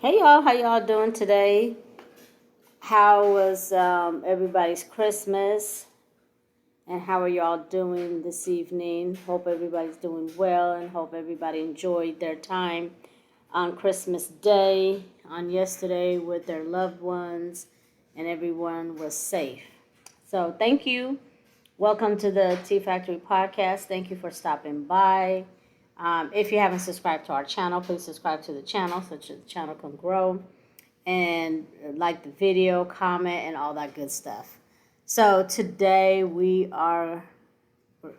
Hey y'all, how y'all doing today? How was everybody's Christmas? And how are y'all doing this evening? Hope everybody's doing well and hope everybody enjoyed their time on Christmas Day, on yesterday with their loved ones, and everyone was safe. So, thank you. Welcome to the Tea Factory Podcast. Thank you for stopping by. If you haven't subscribed to our channel, please subscribe to the channel so that the channel can grow and like the video, comment, and all that good stuff. So today we're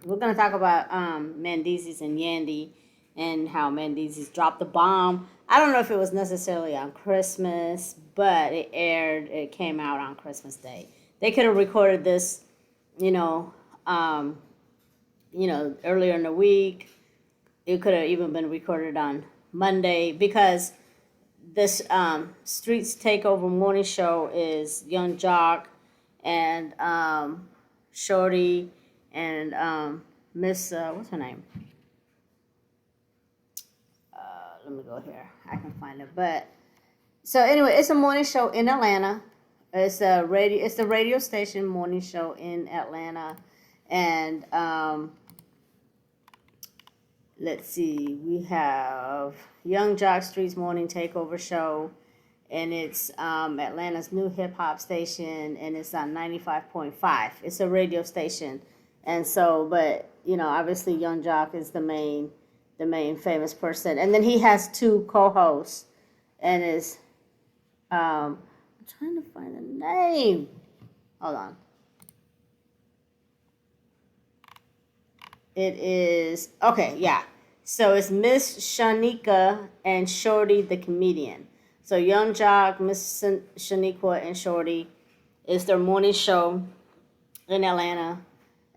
gonna talk about Mendeecees and Yandy and how Mendeecees dropped the bomb. I don't know if it was necessarily on Christmas, but it came out on Christmas Day. They could have recorded this, you know, um, earlier in the week. It could have even been recorded on Monday because this Streets Takeover morning show is Young Jock and Shorty and Miss what's her name? Let me go here. I can find it. But so anyway, it's a morning show in Atlanta. It's a radio. It's the radio station morning show in Atlanta, and let's see. We have Young Jock Streets Morning Takeover Show, and it's Atlanta's new hip hop station, and it's on 95.5. It's a radio station, and so, but obviously, Young Jock is the main famous person, and then he has two co-hosts, and is I'm trying to find the name. Hold on. It is okay, yeah. So it's Miss Shanika and Shorty the comedian. So Young Jock, Miss Shaniqua, and Shorty is their morning show in Atlanta,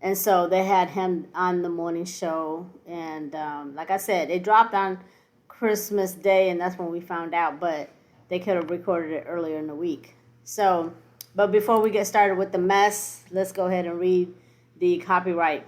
and so they had him on the morning show. And like I said, it dropped on Christmas Day, and that's when we found out. But they could have recorded it earlier in the week. So, but before we get started with the mess, let's go ahead and read the copyright.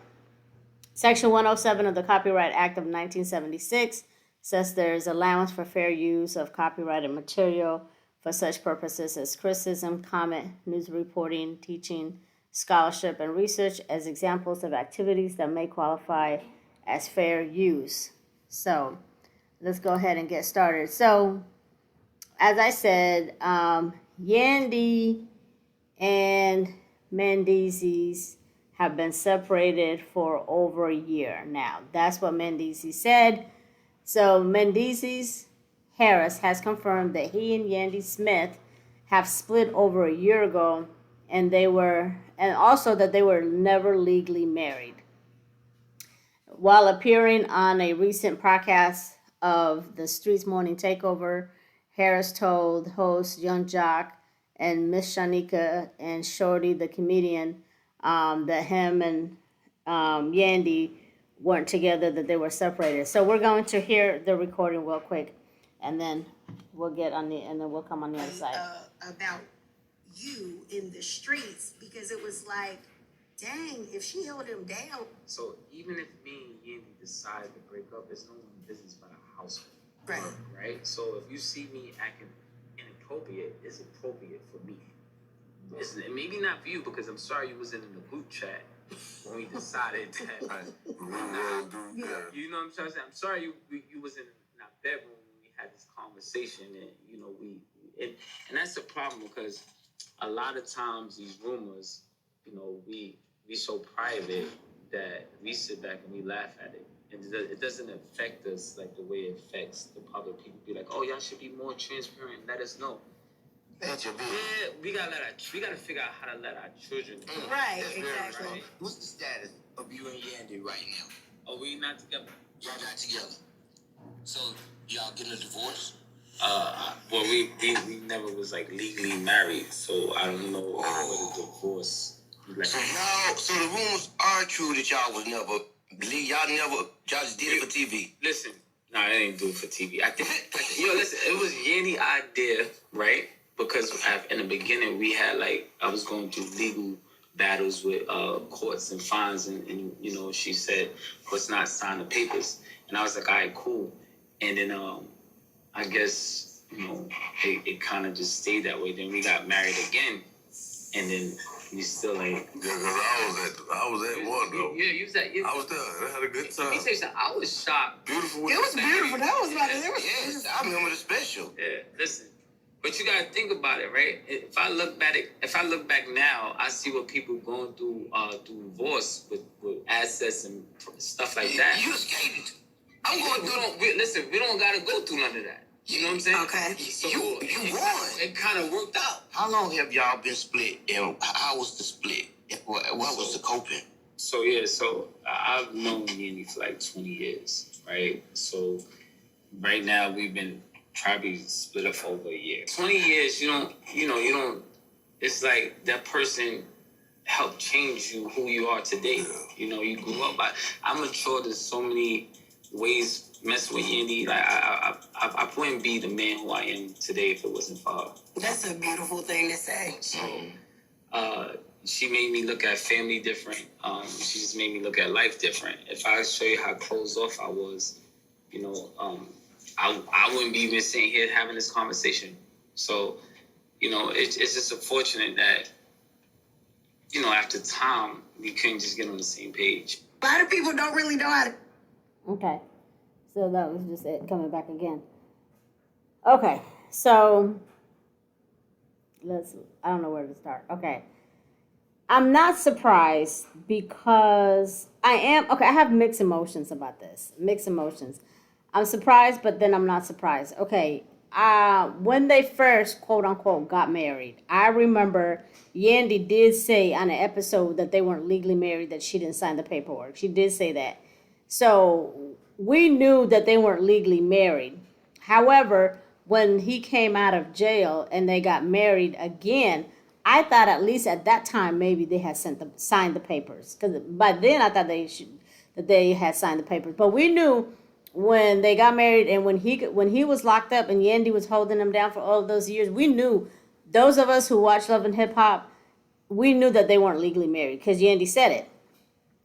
Section 107 of the Copyright Act of 1976 says there is allowance for fair use of copyrighted material for such purposes as criticism, comment, news reporting, teaching, scholarship, and research as examples of activities that may qualify as fair use. So let's go ahead and get started. So, as I said, Yandy and Mendeecees have been separated for over a year now. That's what Mendeecees said. So Mendeecees Harris has confirmed that he and Yandy Smith have split over a year ago, and also that they were never legally married. While appearing on a recent podcast of the Streets Morning Takeover, Harris told host Young Jock and Miss Shanika and Shorty the comedian that him and Yandy weren't together, that they were separated. So we're going to hear the recording real quick, and then we'll come on the other side. About you in the streets, because it was like, dang, if she held him down. So even if me and Yandy decide to break up, it's no one's business but a household. Right? So if you see me acting inappropriate, it's appropriate for me. It's maybe not for you, because I'm sorry you wasn't in the group chat when we decided that. You know what I'm trying to say? I'm sorry you was in our bedroom when we had this conversation, and and that's the problem, because a lot of times these rumors, we so private that we sit back and we laugh at it. And it doesn't affect us like the way it affects the public. People be like, "Oh, y'all should be more transparent. Let us know." Yeah, we gotta figure out how to let our children know. Right, exactly. Right. What's the status of you and Yandy right now? Are we not together? Y'all not together. So y'all getting a divorce? Well, we never was like legally married, so I don't know what a divorce. Like, so the rumors are true that y'all y'all just did it for TV. Listen, I didn't do it for TV. I think listen, it was Yandy's idea, right? Because in the beginning we had I was going through legal battles with courts and fines, and she said, let's not sign the papers, and I was like, all right, cool. And then I guess it kind of just stayed that way. Then we got married again, and then we still ain't. Yeah, because I was at one though. Yeah, you was at. I was there. I had a good time. I was shocked. Beautiful. It was beautiful. That was about it. Yes, I remember the special. Yeah, listen. But you gotta think about it, right? If I look back now, I see what people going through divorce with assets and stuff like that. You escaped. I'm going through. We don't gotta go through none of that. You know what I'm saying? Okay. So You won. It kind of worked out. How long have y'all been split? And how was the split? What was the coping? So I've known Yandy for like 20 years, right? So right now we've been probably split up for over a year. 20 years, you don't. It's like that person helped change you who you are today. You know, you grew up. I matured in so many ways. Messing with Yandy, like I wouldn't be the man who I am today if it wasn't for her. That's a beautiful thing to say. So, she made me look at family different. She just made me look at life different. If I show you how closed off I was, I wouldn't be even sitting here having this conversation. So, it's just unfortunate that, after time, we couldn't just get on the same page. A lot of people don't really know how to. Okay. So that was just it coming back again. Okay. So I don't know where to start. Okay. I'm not surprised because I have mixed emotions about this. Mixed emotions. I'm surprised, but then I'm not surprised. Okay. When they first, quote unquote, got married, I remember Yandy did say on an episode that they weren't legally married, that she didn't sign the paperwork. She did say that. So we knew that they weren't legally married. However, when he came out of jail and they got married again, I thought at least at that time maybe they had signed the papers, because by then I thought they had signed the papers. But we knew when they got married and when he was locked up and Yandy was holding him down for all of those years, we knew, those of us who watch Love and Hip Hop, we knew that they weren't legally married because Yandy said it.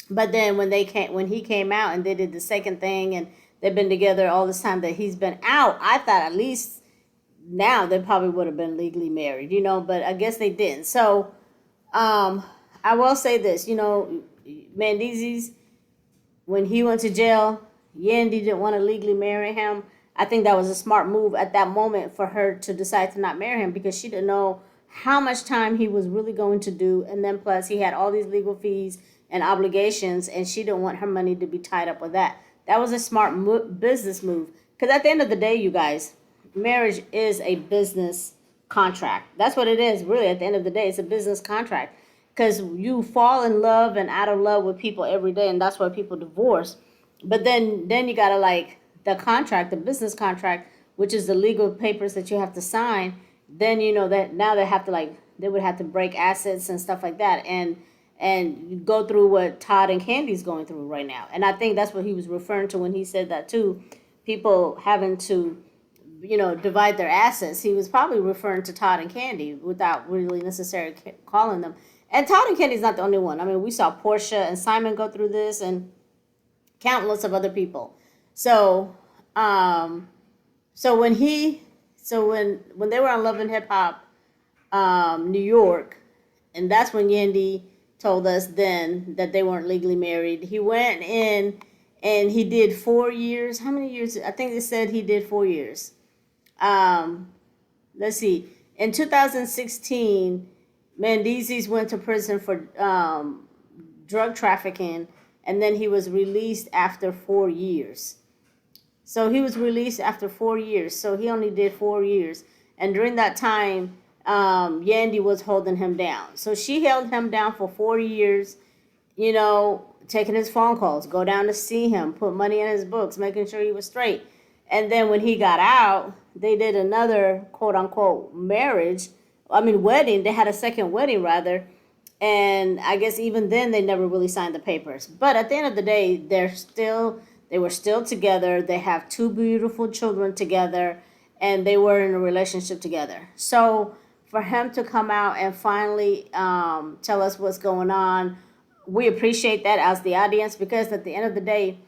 But then when he came out and they did the second thing and they've been together all this time that he's been out, I thought at least now they probably would have been legally married, but I guess they didn't. So I will say this, Mendeecees, when he went to jail, Yandy didn't want to legally marry him. I think that was a smart move at that moment for her to decide to not marry him, because she didn't know how much time he was really going to do. And then plus he had all these legal fees and obligations, and she didn't want her money to be tied up with that. That was a smart business move, because at the end of the day, you guys, marriage is a business contract. That's what it is, really. At the end of the day, it's a business contract, because you fall in love and out of love with people every day, and that's why people divorce. But then you gotta, like, the contract, the business contract, which is the legal papers that you have to sign. Then that now they would have to break assets and stuff like that, and go through what Todd and Candy's going through right now. And I think that's what he was referring to when he said that too. People having to, divide their assets. He was probably referring to Todd and Candy without really necessarily calling them. And Todd and Candy's not the only one. I mean, we saw Portia and Simon go through this, and countless of other people. So, when they were on Love and Hip Hop, New York, and that's when Yandy told us then that they weren't legally married. He went in and he did 4 years. How many years? I think they said he did 4 years. Let's see. In 2016, Mendeecees went to prison for drug trafficking, and then he was released after 4 years. So he was released after 4 years. So he only did 4 years. And during that time, Yandy was holding him down. So she held him down for 4 years, taking his phone calls, go down to see him, put money in his books, making sure he was straight. And then when he got out, they did another quote unquote wedding. They had a second wedding rather. And I guess even then they never really signed the papers. But at the end of the day, they were still together. They have 2 beautiful children together, and they were in a relationship together. So for him to come out and finally tell us what's going on, we appreciate that as the audience, because at the end of the day,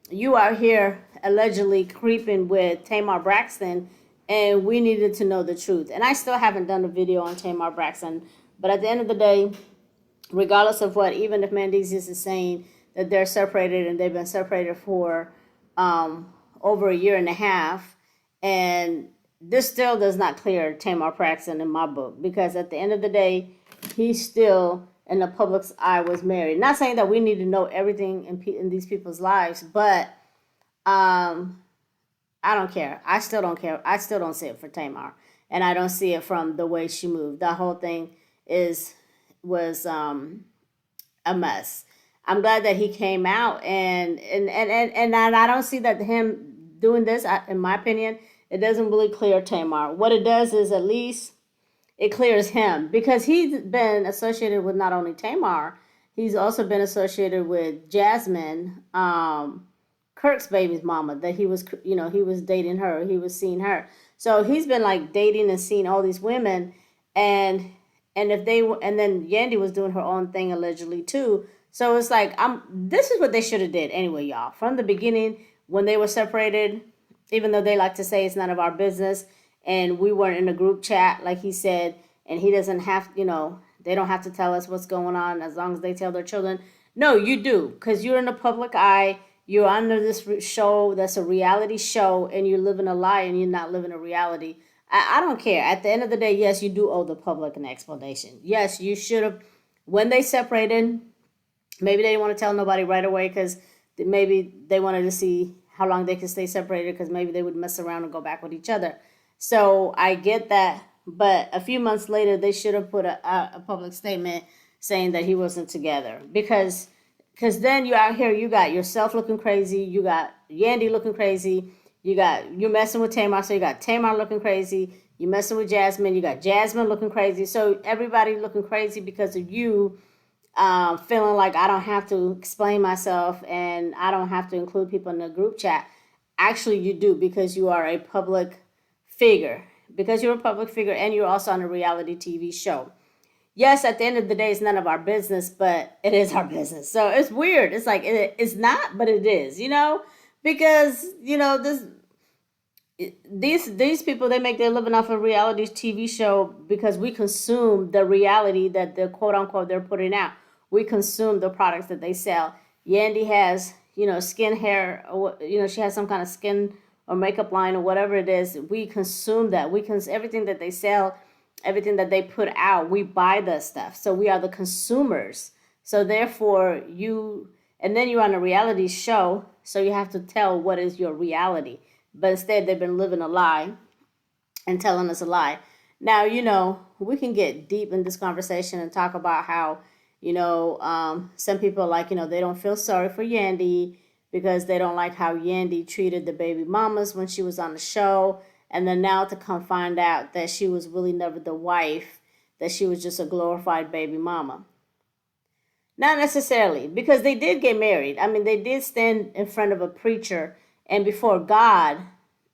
you are here allegedly creeping with Tamar Braxton, and we needed to know the truth. And I still haven't done a video on Tamar Braxton, but at the end of the day, regardless of what, even if Mendeecees is saying that they're separated and they've been separated for over a year and a half, and this still does not clear Tamar Braxton in my book, because at the end of the day, he still in the public's eye was married. Not saying that we need to know everything in these people's lives, but I don't care. I still don't care. I still don't see it for Tamar, and I don't see it from the way she moved. That whole thing was a mess. I'm glad that he came out, and I don't see that him doing this. In my opinion, it doesn't really clear Tamar. What it does is at least it clears him, because he's been associated with not only Tamar, he's also been associated with Jasmine, Kirk's baby's mama, that he was, he was dating her, he was seeing her. So he's been like dating and seeing all these women, and then Yandy was doing her own thing allegedly too. So it's like, this is what they should have did anyway, y'all. From the beginning, when they were separated, even though they like to say it's none of our business, and we weren't in a group chat, like he said, and he doesn't have, they don't have to tell us what's going on as long as they tell their children. No, you do, because you're in the public eye. You're under this show that's a reality show, and you're living a lie, and you're not living a reality. I don't care. At the end of the day, yes, you do owe the public an explanation. Yes, you should have. When they separated, maybe they didn't want to tell nobody right away, because maybe they wanted to see how long they could stay separated, because maybe they would mess around and go back with each other. So I get that. But a few months later, they should have put a public statement saying that he wasn't together. Because then you're out here, you got yourself looking crazy, you got Yandy looking crazy, you're messing with Tamar, so you got Tamar looking crazy, you're messing with Jasmine, you got Jasmine looking crazy. So everybody looking crazy because of you, feeling like I don't have to explain myself and I don't have to include people in the group chat. Actually, you do, because you are a public figure. Because you're a public figure and you're also on a reality TV show. Yes, at the end of the day, it's none of our business, but it is our business. So it's weird. It's like, it's not, but it is, because, these people, they make their living off a reality TV show, because we consume the reality that the quote unquote they're putting out. We consume the products that they sell. Yandy has, skin, hair, or, she has some kind of skin or makeup line or whatever it is. We consume that. Everything that they sell, everything that they put out, we buy the stuff. So we are the consumers. So therefore and then you're on a reality show, so you have to tell what is your reality. But instead, they've been living a lie and telling us a lie. Now, we can get deep in this conversation and talk about how, some people are like, they don't feel sorry for Yandy, because they don't like how Yandy treated the baby mamas when she was on the show. And then now to come find out that she was really never the wife, that she was just a glorified baby mama. Not necessarily, because they did get married. I mean, they did stand in front of a preacher, and before God,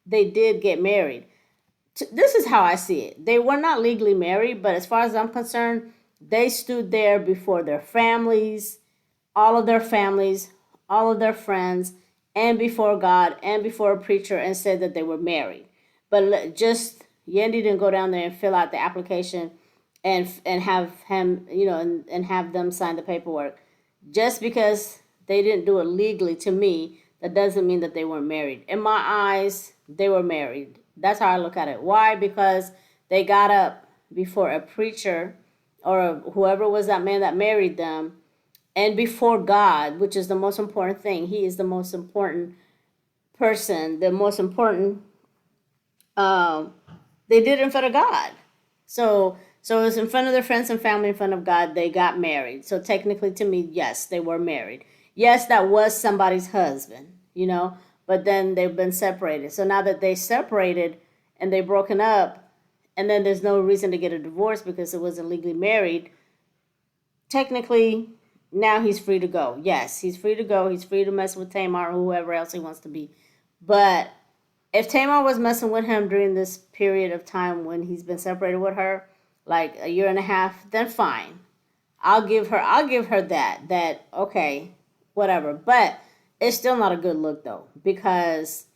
they did get married. This is how I see it. They were not legally married, but as far as I'm concerned, they stood there before their families, all of their families, all of their friends, and before God and before a preacher, and said that they were married. But just Yandy didn't go down there and fill out the application and have him, and have them sign the paperwork. Just because they didn't do it legally, to me, that doesn't mean that they weren't married. In my eyes, they were married. That's how I look at it. Why? Because they got up before a preacher or whoever was that man that married them, and before God, which is the most important thing. He is the most important person, the most important. They did it in front of God. So it was in front of their friends and family, in front of God. They got married. So technically, to me, yes, they were married. Yes, that was somebody's husband, but then they've been separated. So now that they separated and they've broken up, and then there's no reason to get a divorce because it wasn't legally married, technically, now he's free to go. Yes, he's free to go. He's free to mess with Tamar or whoever else he wants to be. But if Tamar was messing with him during this period of time when he's been separated with her, like a year and a half, then fine. I'll give her that okay, whatever. But it's still not a good look though, because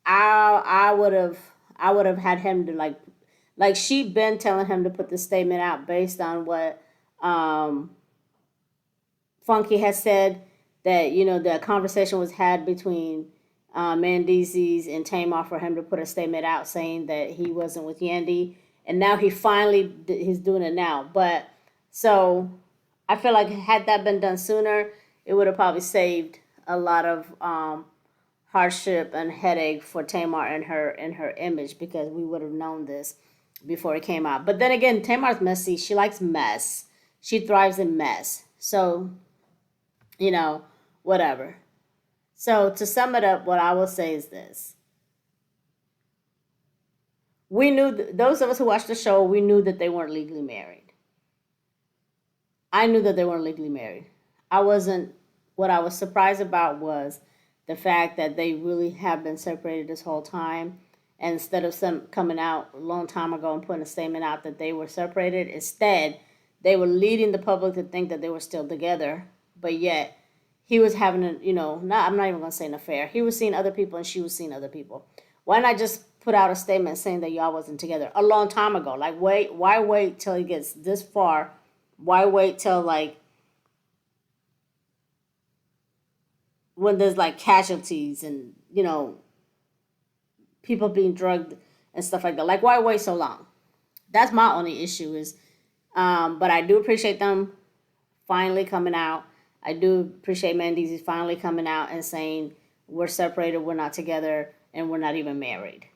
I would have I would have had him to like she been telling him to put the statement out based on what um, Funky has said, that the conversation was had between Mendeecees and Tamar for him to put a statement out saying that he wasn't with Yandy, and now he's doing it now. But so I feel like had that been done sooner, it would have probably saved a lot of hardship and headache for Tamar and her image, because we would have known this before it came out. But then again, Tamar's messy. She likes mess. She thrives in mess. So, whatever. So to sum it up, what I will say is this: we knew those of us who watched the show, we knew that they weren't legally married. I knew that they weren't legally married. I wasn't. What I was surprised about was the fact that they really have been separated this whole time. And instead of some coming out a long time ago and putting a statement out that they were separated, instead they were leading the public to think that they were still together. But yet he was having I'm not even gonna say an affair. He was seeing other people and she was seeing other people. Why not just put out a statement saying that y'all wasn't together a long time ago? Like, why wait till he gets this far? Why wait till like when there's like casualties and people being drugged and stuff like that? Like, why wait so long? That's my only issue is, but I do appreciate them finally coming out. I do appreciate Mendeecees finally coming out and saying we're separated, we're not together, and we're not even married.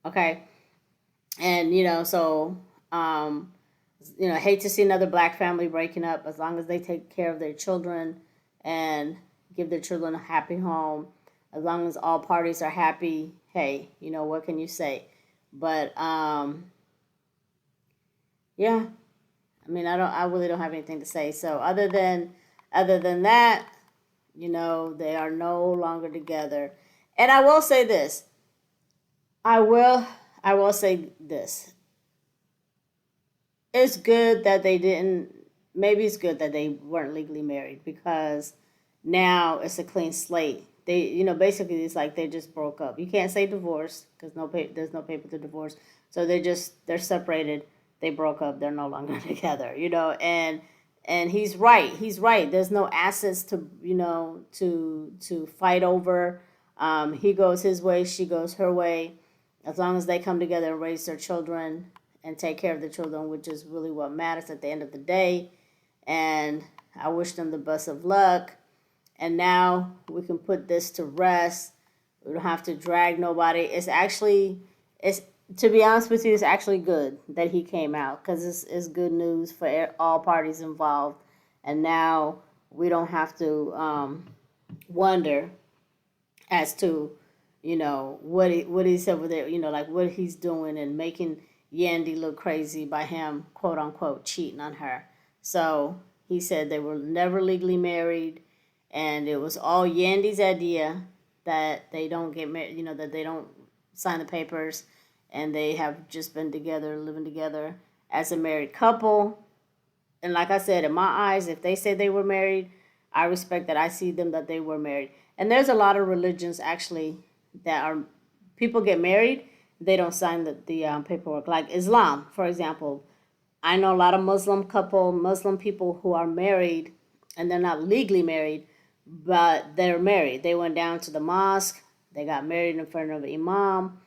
Okay, and I hate to see another black family breaking up. As long as they take care of their children and give their children a happy home, as long as all parties are happy, hey, what can you say? But yeah, I mean, I really don't have anything to say. So other than that, they are no longer together. And I will say this. I will say this. It's good that they didn't. Maybe it's good that they weren't legally married, because now it's a clean slate. They, basically it's like they just broke up. You can't say divorce because there's no paper to divorce. So they're separated. They broke up. They're no longer together. And he's right. He's right. There's no assets to to fight over. He goes his way. She goes her way. As long as they come together and raise their children and take care of the children, which is really what matters at the end of the day. And I wish them the best of luck. And now we can put this to rest. We don't have to drag nobody. It's to be honest with you, it's actually good that he came out, because it's good news for all parties involved. And now we don't have to wonder as to what he's over there, like what he's doing and making Yandy look crazy by him, quote unquote, cheating on her. So he said they were never legally married, and it was all Yandy's idea that they don't get married, that they don't sign the papers, and they have just been together, living together as a married couple. And like I said, in my eyes, if they say they were married, I respect that. I see them that they were married. And there's a lot of religions actually that are people get married, they don't sign the paperwork. Like Islam, for example. I know a lot of Muslim people who are married, and they're not legally married, but they're married. They went down to the mosque, they got married in front of an imam,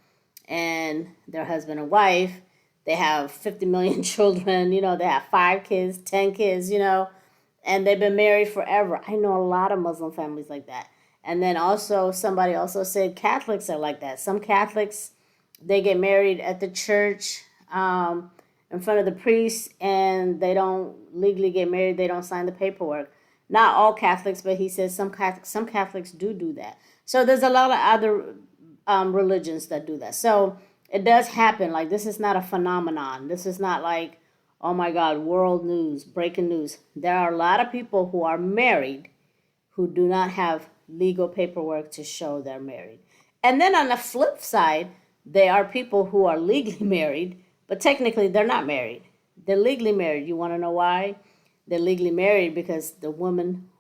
and their husband and wife. They have 50 million children, they have 5 kids, 10 kids, and they've been married forever. I know a lot of Muslim families like that. And then also, somebody also said Catholics are like that. Some Catholics, they get married at the church in front of the priest, and they don't legally get married. They don't sign the paperwork. Not all Catholics, but he says some Catholics do that. So there's a lot of other religions that do that. So it does happen. Like, this is not a phenomenon. This is not like, oh my God, world news, breaking news. There are a lot of people who are married who do not have legal paperwork to show they're married. And then on the flip side, there are people who are legally married, but technically they're not married. They're legally married. You want to know why? They're legally married because the woman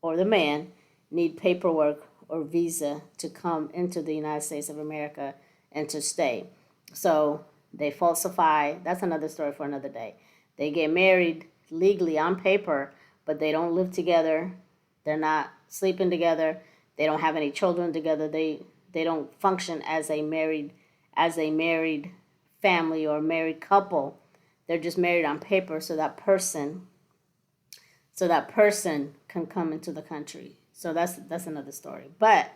or the man need paperwork or visa to come into the United States of America and to stay. So they falsify. That's another story for another day. They get married legally on paper, but they don't live together. They're not sleeping together. They don't have any children together. They don't function as a married family or married couple. They're just married on paper, so that person can come into the country. So that's another story. But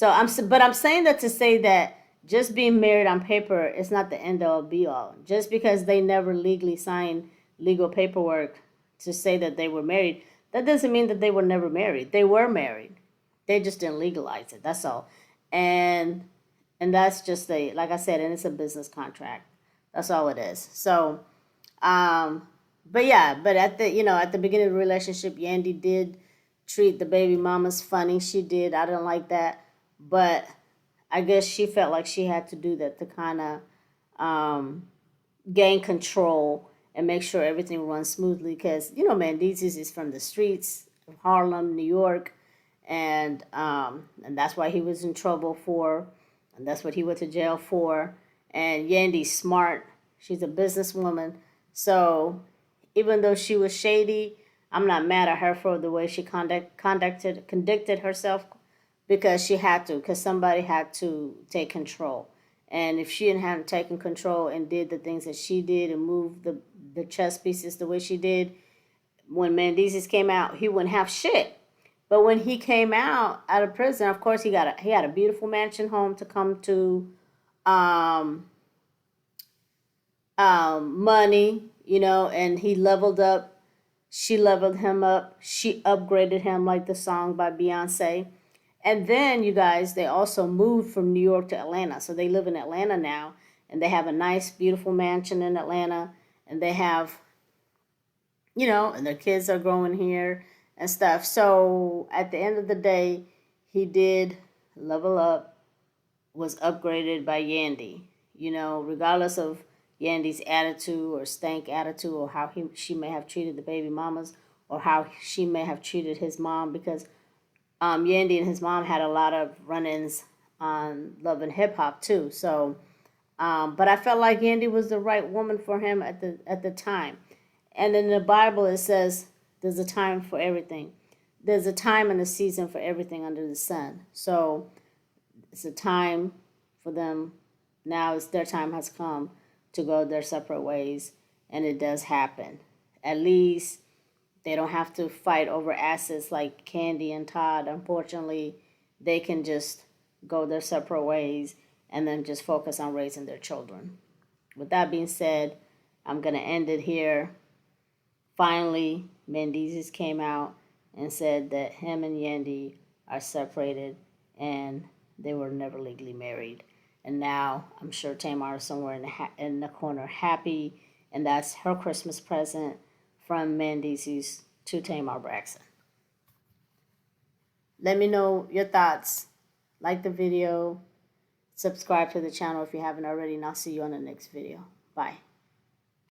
I'm saying that to say that just being married on paper is not the end all be all. Just because they never legally signed legal paperwork to say that they were married, that doesn't mean that they were never married. They were married. They just didn't legalize it. That's all. And that's just like I said, and it's a business contract. That's all it is. So, but yeah, but at the beginning of the relationship, Yandy did treat the baby mamas funny. She did. I didn't like that, but I guess she felt like she had to do that to kind of gain control and make sure everything runs smoothly. Because Mendeecees is from the streets of Harlem, New York, and that's why he was in trouble for, and that's what he went to jail for. And Yandy's smart. She's a businesswoman. So even though she was shady, I'm not mad at her for the way she conducted herself, because she had to, because somebody had to take control. And if she hadn't taken control and did the things that she did and moved the chess pieces the way she did, when Mendeecees came out, he wouldn't have shit. But when he came out of prison, of course, he had a beautiful mansion home to come to, money, and he leveled up. She leveled him up. She upgraded him, like the song by Beyonce. And then, you guys, they also moved from New York to Atlanta. So they live in Atlanta now, and they have a nice, beautiful mansion in Atlanta. And they have, and their kids are growing here and stuff. So at the end of the day, he did level up, was upgraded by Yandy. Regardless of Yandy's attitude or stank attitude, or how she may have treated the baby mamas, or how she may have treated his mom, because Yandy and his mom had a lot of run-ins on Love and Hip Hop too. So, but I felt like Yandy was the right woman for him at the time. And in the Bible it says there's a time for everything. There's a time and a season for everything under the sun. So it's a time for them. Now it's their time has come to go their separate ways, and it does happen. At least they don't have to fight over assets like Candy and Todd. Unfortunately, they can just go their separate ways and then just focus on raising their children. With that being said, I'm going to end it here. Finally, Mendeecees came out and said that him and Yandy are separated and they were never legally married. And now I'm sure Tamar is somewhere in the corner happy, and that's her Christmas present from Mendeecees to Tamar Braxton. Let me know your thoughts. Like the video. Subscribe to the channel if you haven't already, and I'll see you on the next video. Bye.